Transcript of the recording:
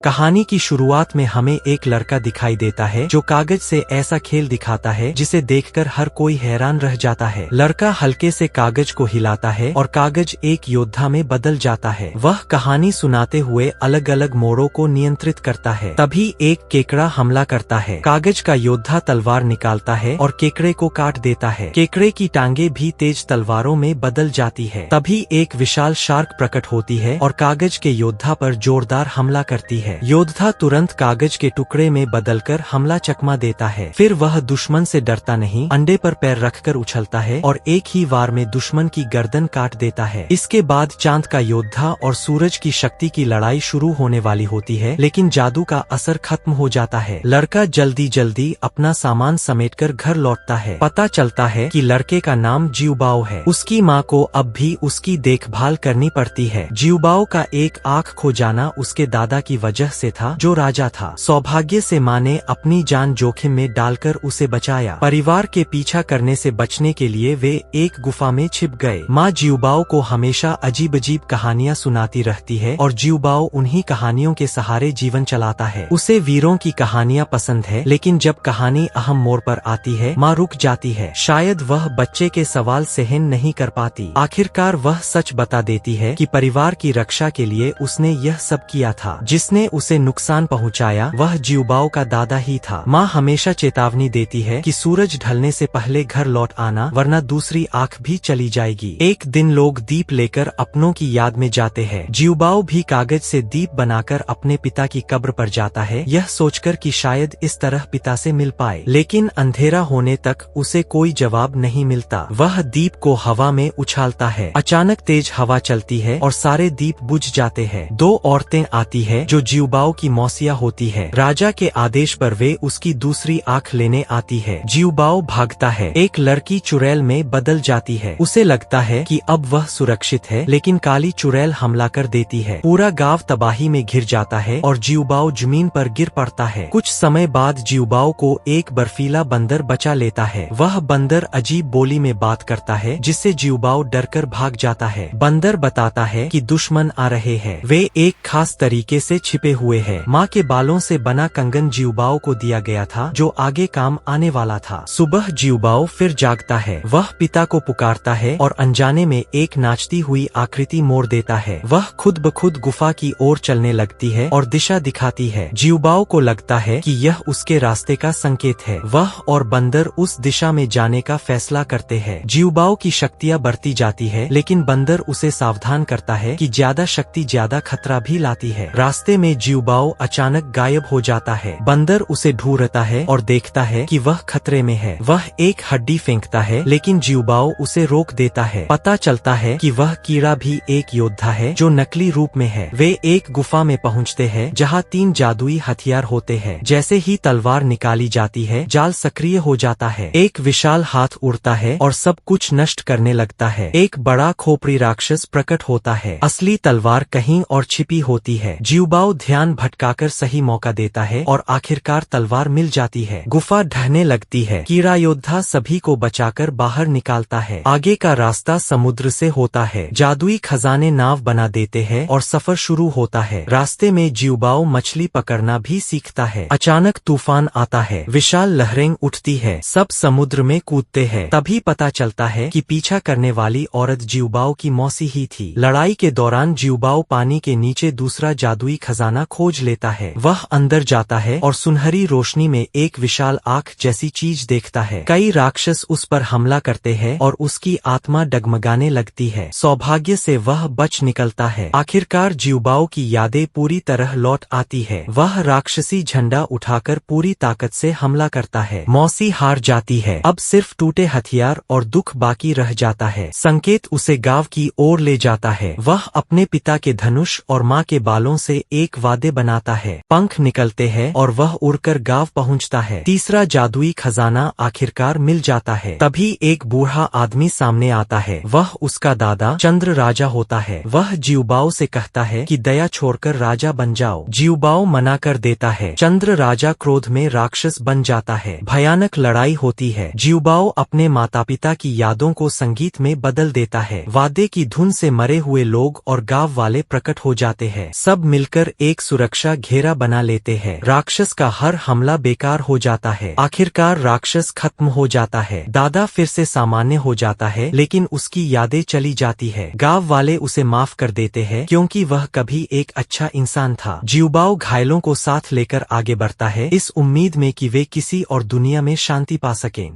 कहानी की शुरुआत में हमें एक लड़का दिखाई देता है जो कागज से ऐसा खेल दिखाता है जिसे देखकर हर कोई हैरान रह जाता है। लड़का हल्के से कागज को हिलाता है और कागज एक योद्धा में बदल जाता है। वह कहानी सुनाते हुए अलग अलग मोड़ों को नियंत्रित करता है। तभी एक केकड़ा हमला करता है। कागज का योद्धा तलवार निकालता है और केकड़े को काट देता है। केकड़े की टांगे भी तेज तलवारों में बदल जाती है। तभी एक विशाल शार्क प्रकट होती है और कागज के योद्धा पर जोरदार हमला करती है। योद्धा तुरंत कागज के टुकड़े में बदलकर हमला चकमा देता है। फिर वह दुश्मन से डरता नहीं, अंडे पर पैर रखकर उछलता है और एक ही वार में दुश्मन की गर्दन काट देता है। इसके बाद चांद का योद्धा और सूरज की शक्ति की लड़ाई शुरू होने वाली होती है, लेकिन जादू का असर खत्म हो जाता है। लड़का जल्दी जल्दी अपना सामान समेटकर घर लौटता है। पता चलता है कि लड़के का नाम जिउबाओ है। उसकी माँ को अब भी उसकी देखभाल करनी पड़ती है। जिउबाओ का एक आँख खो जाना उसके दादा की वजह से था, जो राजा था। सौभाग्य से माँ ने अपनी जान जोखिम में डालकर उसे बचाया। परिवार के पीछा करने से बचने के लिए वे एक गुफा में छिप गए। माँ जिउबाओ को हमेशा अजीब अजीब कहानियाँ सुनाती रहती है और जिउबाओ उन्हीं कहानियों के सहारे जीवन चलाता है। उसे वीरों की कहानियाँ पसंद है, लेकिन जब कहानी अहम मोड़ पर आती है माँ रुक जाती है। शायद वह बच्चे के सवाल सहन नहीं कर पाती। आखिरकार वह सच बता देती है कि परिवार की रक्षा के लिए उसने यह सब किया था। जिसने उसे नुकसान पहुंचाया वह जिउबाओ का दादा ही था। माँ हमेशा चेतावनी देती है कि सूरज ढलने से पहले घर लौट आना, वरना दूसरी आँख भी चली जाएगी। एक दिन लोग दीप लेकर अपनों की याद में जाते हैं। जिउबाओ भी कागज से दीप बनाकर अपने पिता की कब्र पर जाता है, यह सोचकर कि शायद इस तरह पिता से मिल पाए। लेकिन अंधेरा होने तक उसे कोई जवाब नहीं मिलता। वह दीप को हवा में उछालता है। अचानक तेज हवा चलती है और सारे दीप बुझ जाते हैं। दो औरतें आती है जो जिउबाओ की मौसिया होती है। राजा के आदेश पर वे उसकी दूसरी आँख लेने आती है। जिउबाओ भागता है। एक लड़की चुड़ैल में बदल जाती है। उसे लगता है कि अब वह सुरक्षित है, लेकिन काली चुड़ैल हमला कर देती है। पूरा गांव तबाही में घिर जाता है और जिउबाओ जमीन पर गिर पड़ता है। कुछ समय बाद जिउबाओ को एक बर्फीला बंदर बचा लेता है। वह बंदर अजीब बोली में बात करता है, जिससे जिउबाओ डरकर भाग जाता है। बंदर बताता है कि दुश्मन आ रहे हैं। वे एक खास तरीके से छिपे हुए हैं। माँ के बालों से बना कंगन जिउबाओ को दिया गया था, जो आगे काम आने वाला था। सुबह जिउबाओ फिर जागता है। वह पिता को पुकारता है और अनजाने में एक नाचती हुई आकृति मोड़ देता है। वह खुद ब खुद गुफा की ओर चलने लगती है और दिशा दिखाती है। जिउबाओ को लगता है कि यह उसके रास्ते का संकेत है। वह और बंदर उस दिशा में जाने का फैसला करते हैं। जिउबाओ की शक्तियाँ बढ़ती जाती है, लेकिन बंदर उसे सावधान करता है कि ज्यादा शक्ति ज्यादा खतरा भी लाती है। रास्ते में जिउबाओ अचानक गायब हो जाता है। बंदर उसे ढूंढता है और देखता है कि वह खतरे में है। वह एक हड्डी फेंकता है, लेकिन जिउबाओ उसे रोक देता है। पता चलता है कि वह कीड़ा भी एक योद्धा है जो नकली रूप में है। वे एक गुफा में पहुंचते हैं जहां 3 जादुई हथियार होते हैं। जैसे ही तलवार निकाली जाती है, जाल सक्रिय हो जाता है। एक विशाल हाथ उड़ता है और सब कुछ नष्ट करने लगता है। एक बड़ा खोपड़ी राक्षस प्रकट होता है। असली तलवार कहीं और छिपी होती है। जिउबाओ ध्यान भटकाकर सही मौका देता है और आखिरकार तलवार मिल जाती है। गुफा ढहने लगती है। कीड़ा योद्धा सभी को बचाकर बाहर निकालता है। आगे का रास्ता समुद्र से होता है। जादुई खजाने नाव बना देते हैं और सफर शुरू होता है। रास्ते में जिउबाओ मछली पकड़ना भी सीखता है। अचानक तूफान आता है। विशाल लहरें उठती है। सब समुद्र में कूदते हैं। तभी पता चलता है कि पीछा करने वाली औरत जिउबाओ की मौसी ही थी। लड़ाई के दौरान जिउबाओ पानी के नीचे दूसरा जादुई खजाना खोज लेता है। वह अंदर जाता है और सुनहरी रोशनी में एक विशाल आँख जैसी चीज देखता है। कई राक्षस उस पर हमला करते हैं और उसकी आत्मा डगमगाने लगती है। सौभाग्य से वह बच निकलता है। आखिरकार जिउबाओ की यादें पूरी तरह लौट आती है। वह राक्षसी झंडा उठाकर पूरी ताकत से हमला करता है। मौसी हार जाती है। अब सिर्फ टूटे हथियार और दुख बाकी रह जाता है। संकेत उसे गांव की ओर ले जाता है। वह अपने पिता के धनुष और माँ के बालों से एक वादे बनाता है। पंख निकलते हैं और वह उड़कर गांव पहुंचता है। तीसरा जादुई खजाना आखिरकार मिल जाता है। तभी एक बूढ़ा आदमी सामने आता है। वह उसका दादा चंद्र राजा होता है। वह जिउबाओ से कहता है कि दया छोड़कर राजा बन जाओ। जिउबाओ मना कर देता है। चंद्र राजा क्रोध में राक्षस बन जाता है। भयानक लड़ाई होती है। जिउबाओ अपने माता पिता की यादों को संगीत में बदल देता है। वादे की धुन से मरे हुए लोग और गांव वाले प्रकट हो जाते हैं। सब मिलकर एक सुरक्षा घेरा बना लेते हैं। राक्षस का हर हमला बेकार हो जाता है। आखिरकार राक्षस खत्म हो जाता है। दादा फिर से सामान्य हो जाता है, लेकिन उसकी यादें चली जाती है। गांव वाले उसे माफ कर देते हैं क्योंकि वह कभी एक अच्छा इंसान था। जिउबाओ घायलों को साथ लेकर आगे बढ़ता है, इस उम्मीद में कि वे किसी और दुनिया में शांति पा सकें।